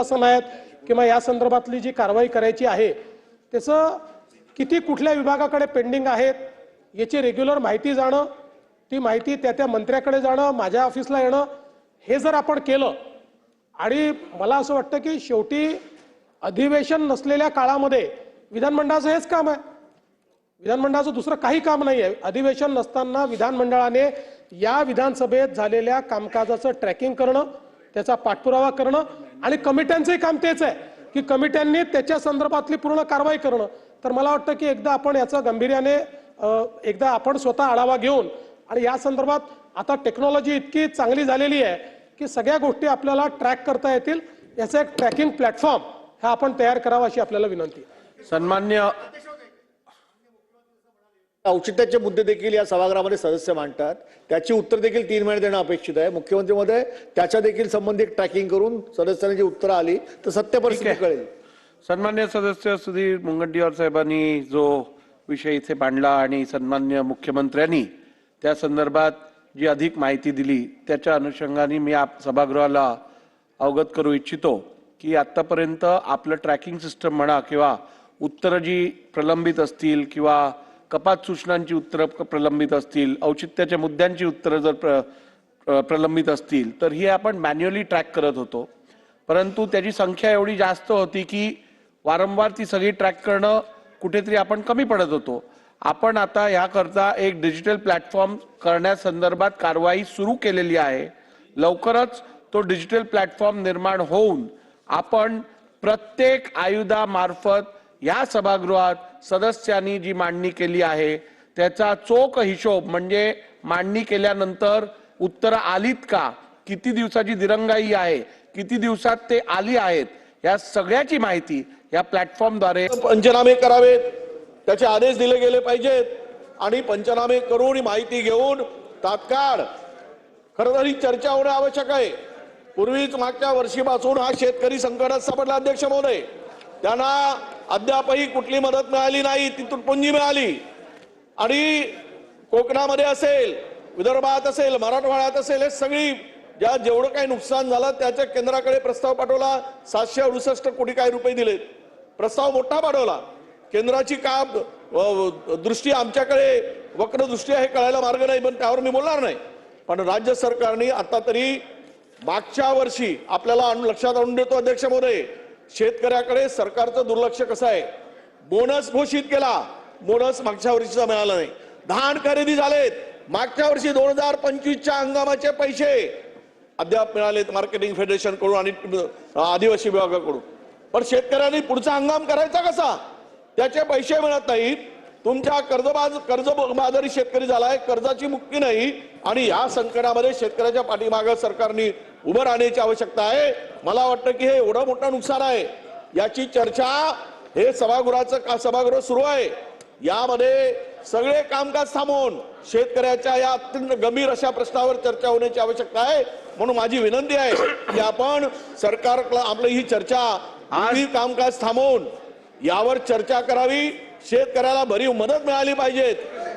शासन आहेत किंवा या संदर्भातली जी कारवाई करायची आहे त्याचं किती कुठल्या विभागाकडे पेंडिंग आहेत याची रेग्युलर माहिती जाणं, ती माहिती त्या मंत्र्याकडे जाणं, माझ्या ऑफिसला येणं, हे जर आपण केलं आणि मला असं वाटतं की शेवटी अधिवेशन नसलेल्या काळामध्ये विधानमंडळाचं हेच काम आहे. विधानमंडळाचं दुसरं काही काम नाही आहे. अधिवेशन नसताना विधानमंडळाने या विधानसभेत झालेल्या कामकाजाचं ट्रॅकिंग करणं, त्याचा पाठपुरावा करणं आणि कमिट्यांचंही काम तेच आहे की कमिट्यांनी त्याच्या संदर्भातली पूर्ण कारवाई करणं. तर मला वाटतं की एकदा आपण याचं गांभीर्याने एकदा आपण स्वतः आढावा घेऊन आणि या संदर्भात आता टेक्नॉलॉजी इतकी चांगली झालेली आहे की सगळ्या गोष्टी आपल्याला ट्रॅक करता येतील. याचं एक ट्रॅकिंग प्लॅटफॉर्म हा आपण तयार करावा अशी आपल्याला विनंती आहे. सन्मान्य औचित्याचे मुद्दे देखील या सभागृहामध्ये सदस्य मांडतात, त्याची उत्तर देखील 3 महिने देणं अपेक्षित आहे. मुख्यमंत्री महोदय त्याच्या देखील संबंधित ट्रॅकिंग करून सदस्यांनी जी उत्तरं आली तर सत्य परिस्थिती कळेल. सन्मान्य सदस्य सुधीर मुनगंटीवार साहेबांनी जो विषय इथे मांडला आणि सन्मान्य मुख्यमंत्र्यांनी त्या संदर्भात जी अधिक माहिती दिली त्याच्या अनुषंगाने मी सभागृहाला अवगत करू इच्छितो की आतापर्यंत आपलं ट्रॅकिंग सिस्टम म्हणा किंवा उत्तरं जी प्रलंबित असतील किंवा कपात सूचनांची उत्तरं प्रलंबित असतील, औचित्याच्या मुद्द्यांची उत्तरं जर प्रलंबित असतील तर ही आपण मॅन्युअली ट्रॅक करत होतो. परंतु त्याची संख्या एवढी जास्त होती की वारंवार ती सगळी ट्रॅक करणं कुठेतरी आपण कमी पडत होतो. आपण आता याकरता एक डिजिटल प्लॅटफॉर्म करण्यासंदर्भात कारवाई सुरू केलेली आहे. लवकरच तो डिजिटल प्लॅटफॉर्म निर्माण होऊन आपण प्रत्येक आयुधामार्फत या सभागृहात सदस्यांनी जी मांडणी केली आहे त्याचा चोख हिशोब म्हणजे मांडणी केल्यानंतर उत्तरं आलीत का, किती दिवसाची दिरंगाई आहे, किती दिवसात ते आली आहेत, या सगळ्याची माहिती या प्लॅटफॉर्मद्वारे पंचनामे करावेत, त्याचे आदेश दिले गेले पाहिजेत आणि पंचनामे करून माहिती घेऊन तात्काळ खरं तर ही चर्चा होणं आवश्यक आहे. पूर्वीच मागच्या वर्षीपासून हा शेतकरी संकटात सापडला अध्यक्ष महोदय, त्यांना अद्यापही कुठली मदत मिळाली नाही, ती तुटपुंजी मिळाली आणि कोकणामध्ये असेल, विदर्भात असेल, मराठवाड्यात असेल, हे सगळी जेवढं काही नुकसान झालं त्याच्या केंद्राकडे प्रस्ताव पाठवला. 768 कोटी काय रुपये दिलेत, प्रस्ताव मोठा पाठवला. केंद्राची का दृष्टी आमच्याकडे वक्र दृष्टी आहे कळायला मार्ग नाही, पण त्यावर मी बोलणार नाही. पण राज्य सरकारने आता तरी मागच्या वर्षी आपल्याला लक्षात आणून देतो अध्यक्ष महोदय, शेतकऱ्याकडे सरकारचं दुर्लक्ष कसं आहे. बोनस घोषित केला, बोनस मागच्या वर्षीचा मिळाला नाही. धान खरेदी झालेत, मागच्या वर्षी 2025च्या हंगामाचे पैसे अद्याप मिळालेत मार्केटिंग फेडरेशन कडून आणि आदिवासी विभागाकडून. पण शेतकऱ्यांनी पुढचा हंगाम करायचा कसा, त्याचे पैसे मिळत नाहीत. तुमच्या कर्जबाजारी शेतकरी झालाय, कर्जाची मुक्ती नाही आणि या संकटामध्ये शेतकऱ्याच्या पाठीमागे सरकारने उभं राहण्याची आवश्यकता आहे. मला वाटतं की हे एवढं मोठं नुकसान आहे, याची चर्चा हे सभागृह सुरू आहे. यामध्ये सगळे कामकाज थांबवून शेतकऱ्याच्या या अत्यंत गंभीर अशा प्रश्नावर चर्चा होण्याची आवश्यकता आहे. म्हणून माझी विनंती आहे की आपण सरकारला आपली ही चर्चा आणि कामकाज थांबवून यावर चर्चा करावी. शेतकऱ्याला भरीव मदत मिळाली पाहिजे,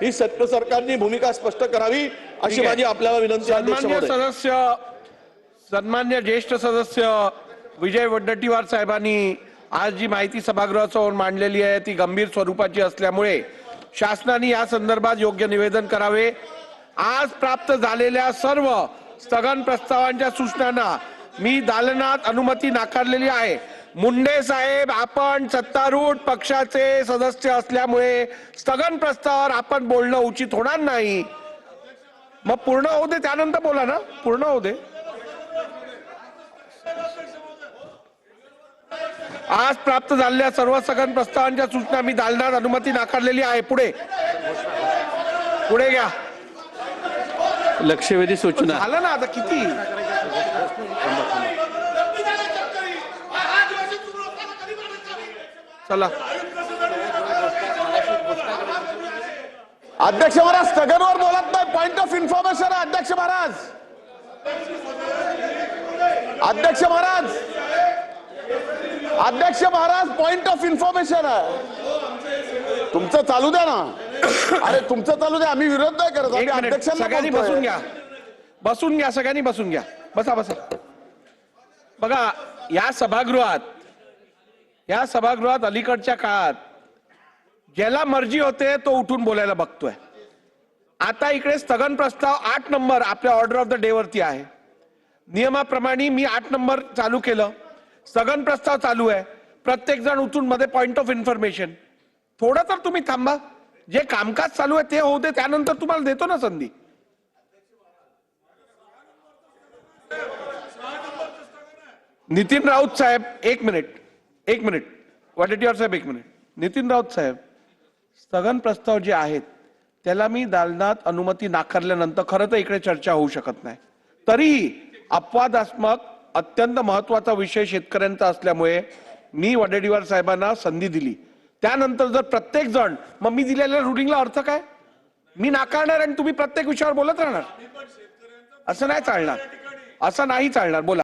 ही सरकारने भूमिका स्पष्ट करावी अशी माझी आपल्याला विनंती आहे. सन्मान्य ज्येष्ठ सदस्य विजय वडेट्टीवार साहेबांनी आज जी माहिती सभागृहासमोर मांडलेली आहे ती गंभीर स्वरूपाची असल्यामुळे शासनाने या संदर्भात योग्य निवेदन करावे. आज प्राप्त झालेल्या सर्व स्थगन प्रस्तावांच्या सूचनांना मी दालनात अनुमती नाकारलेली आहे. मुंडे साहेब, आपण सत्तारूढ पक्षाचे सदस्य असल्यामुळे स्थगन प्रस्तावावर आपण बोलणं उचित होणार नाही. मग पूर्ण होऊ दे, त्यानंतर बोला ना, पूर्ण होऊ दे. आज प्राप्त झालेल्या सर्व स्थगन प्रस्तावांच्या सूचना मी दालनात अनुमती नाकारलेली आहे. पुढे पुढे घ्या. लक्षवेधी सूचना झालं ना आता किती. चला अध्यक्ष महाराज, स्थगनवर बोलत नाही, पॉइंट ऑफ इन्फॉर्मेशन आहे अध्यक्ष महाराज. अध्यक्ष महाराज, अध्यक्ष महाराज, पॉइंट ऑफ इन्फॉर्मेशन आहे. तुमचं चालू द्या ना. अरे तुमचं चालू द्या, आम्ही विरोध नाही करत. सगळ्यांनी बसून घ्या, बसून घ्या, सगळ्यांनी बसून घ्या. बसा बसा. बघा या सभागृहात अलीकडच्या काळात ज्याला मर्जी होते तो उठून बोलायला बघतोय. आता इकडे स्थगन प्रस्ताव 8 नंबर आपल्या ऑर्डर ऑफ द डे वरती आहे. नियमाप्रमाणे मी 8 नंबर चालू केलं. स्थगन प्रस्ताव चालू आहे. प्रत्येक जण उठून मध्ये पॉइंट ऑफ इन्फॉर्मेशन. थोडं तर तुम्ही थांबा. जे कामकाज चालू आहे ते होऊ दे, त्यानंतर तुम्हाला देतो ना संधी. नितीन राऊत साहेब एक मिनिट वडेट्टीवार साहेब एक मिनिट. नितीन राऊत साहेब, स्थगन प्रस्ताव जे आहेत त्याला मी दालनात अनुमती नाकारल्यानंतर खरं तर इकडे चर्चा होऊ शकत नाही. तरीही अपवादात्मक अत्यंत महत्वाचा विषय शेतकऱ्यांचा असल्यामुळे मी वडेट्टीवार साहेबांना संधी दिली. त्यानंतर जर प्रत्येक जण, मग मी दिलेल्या रुलिंगला अर्थ काय? मी नाकारणार आणि तुम्ही प्रत्येक विषयावर बोलत राहणार? असं नाही चालणार. बोला.